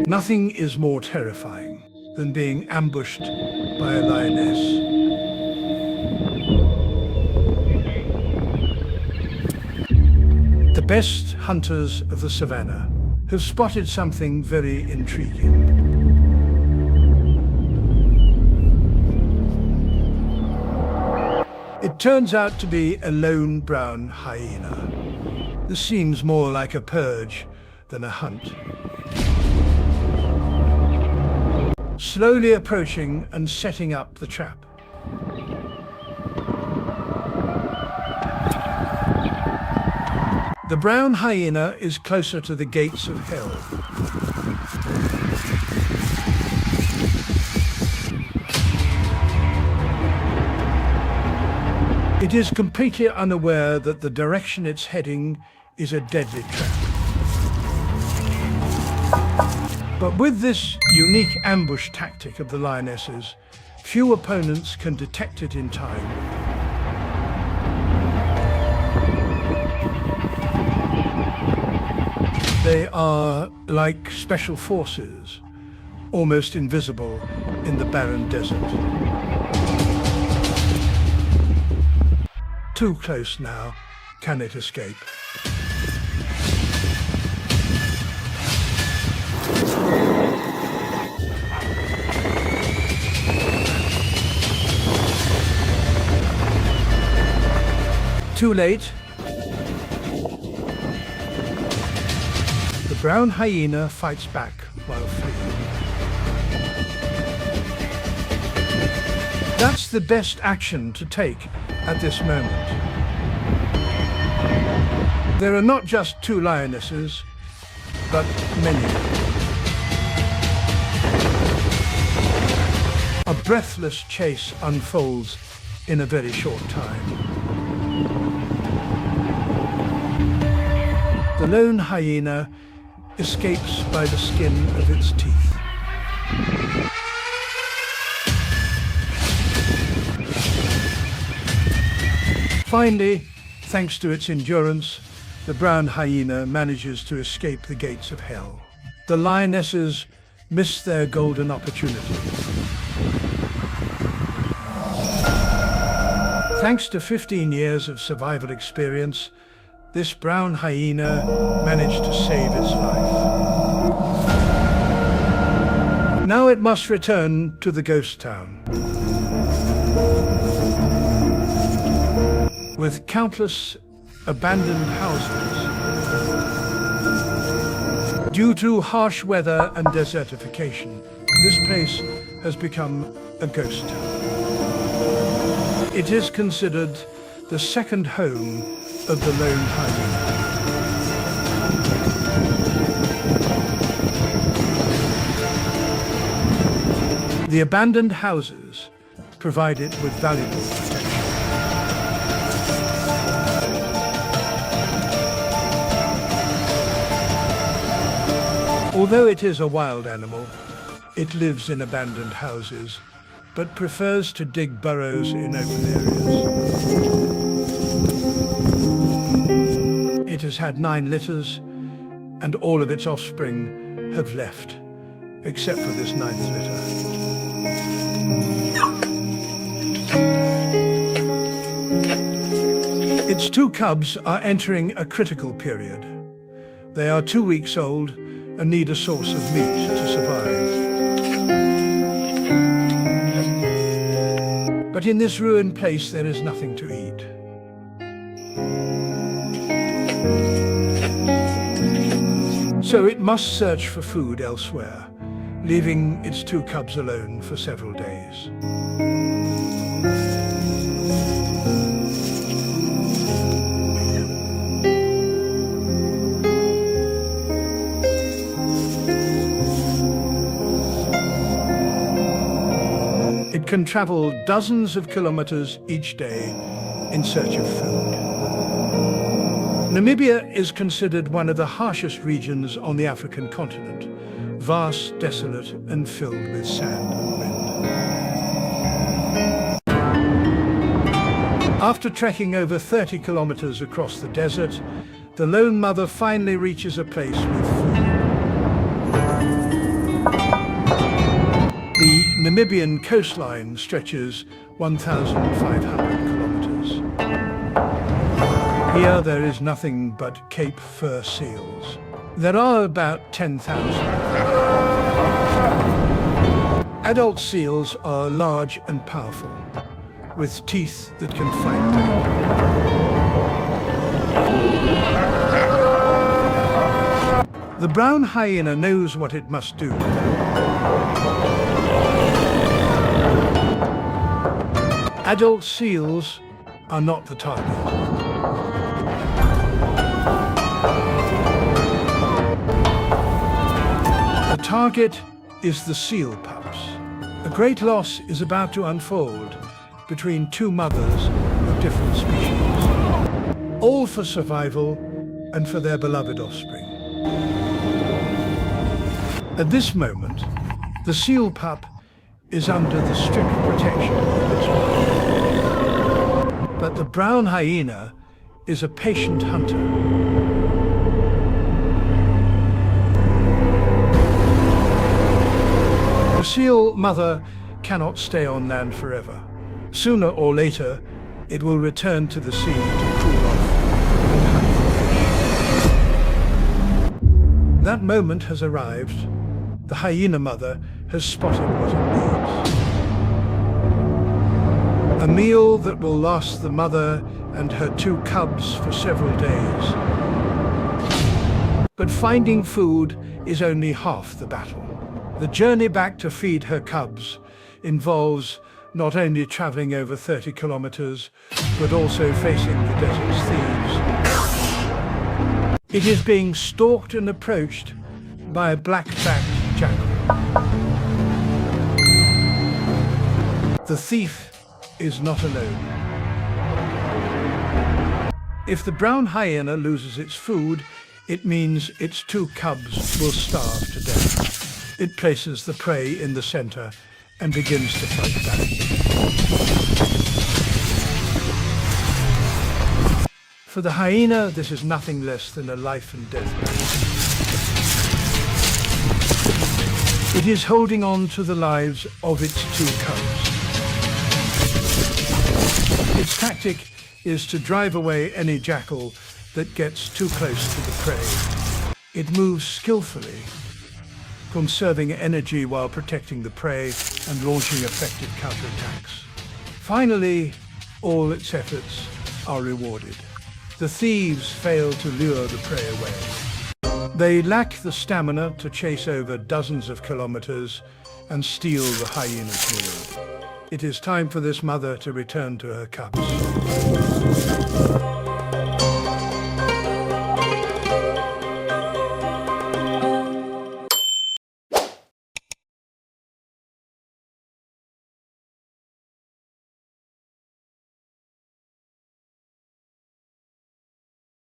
Nothing is more terrifying than being ambushed by a lioness. The best hunters of the savannah have spotted something very intriguing. It turns out to be a lone brown hyena. This seems more like a purge than a hunt. Slowly approaching and setting up the trap. The brown hyena is closer to the gates of hell. It is completely unaware that the direction it's heading is a deadly trap. But with this unique ambush tactic of the lionesses, few opponents can detect it in time. They are like special forces, almost invisible in the barren desert. Too close now. Can it escape? Too late. The brown hyena fights back while fleeing. That's the best action to take at this moment. There are not just two lionesses, but many. A breathless chase unfolds in a very short time. The lone hyena escapes by the skin of its teeth. Finally, thanks to its endurance, the brown hyena manages to escape the gates of hell. The lionesses miss their golden opportunity. Thanks to 15 years of survival experience, this brown hyena managed to save its life. Now it must return to the ghost town. With countless abandoned houses. Due to harsh weather and desertification, this place has become a ghost town. It is considered the second home of the lone hyena. The abandoned houses provide it with valuable protection. Although it is a wild animal, it lives in abandoned houses, but prefers to dig burrows in open areas. It has had 9 litters, and all of its offspring have left, except for this 9th litter. Its 2 cubs are entering a critical period. They are 2 weeks old and need a source of meat to survive. But in this ruined place, there is nothing to eat. So it must search for food elsewhere, leaving its 2 cubs alone for several days. It can travel dozens of kilometers each day in search of food. Namibia is considered one of the harshest regions on the African continent, vast, desolate, and filled with sand and wind. After trekking over 30 kilometers across the desert, the lone mother finally reaches a place with food. The Namibian coastline stretches 1,500 kilometers. Here there is nothing but Cape fur seals. There are about 10,000. Adult seals are large and powerful, with teeth that can fight back. The brown hyena knows what it must do. Adult seals are not the target. The target is the seal pups. A great loss is about to unfold between two mothers of different species, all for survival and for their beloved offspring. At this moment, the seal pup is under the strict protection of its mother. But the brown hyena is a patient hunter. The seal mother cannot stay on land forever. Sooner or later, it will return to the sea to cool off and hunt for fish. That moment has arrived. The hyena mother has spotted what it needs. A meal that will last the mother and her two cubs for several days. But finding food is only half the battle. The journey back to feed her cubs involves not only traveling over 30 kilometers, but also facing the desert's thieves. It is being stalked and approached by a black-backed jackal. The thief is not alone. If the brown hyena loses its food, it means its two cubs will starve to death. It places the prey in the center and begins to fight back. For the hyena, this is nothing less than a life and death battle. It is holding on to the lives of its two cubs. Its tactic is to drive away any jackal that gets too close to the prey. It moves skillfully, conserving energy while protecting the prey and launching effective counterattacks. Finally, all its efforts are rewarded. The thieves fail to lure the prey away. They lack the stamina to chase over dozens of kilometers and steal the hyena's meal. It is time for this mother to return to her cubs.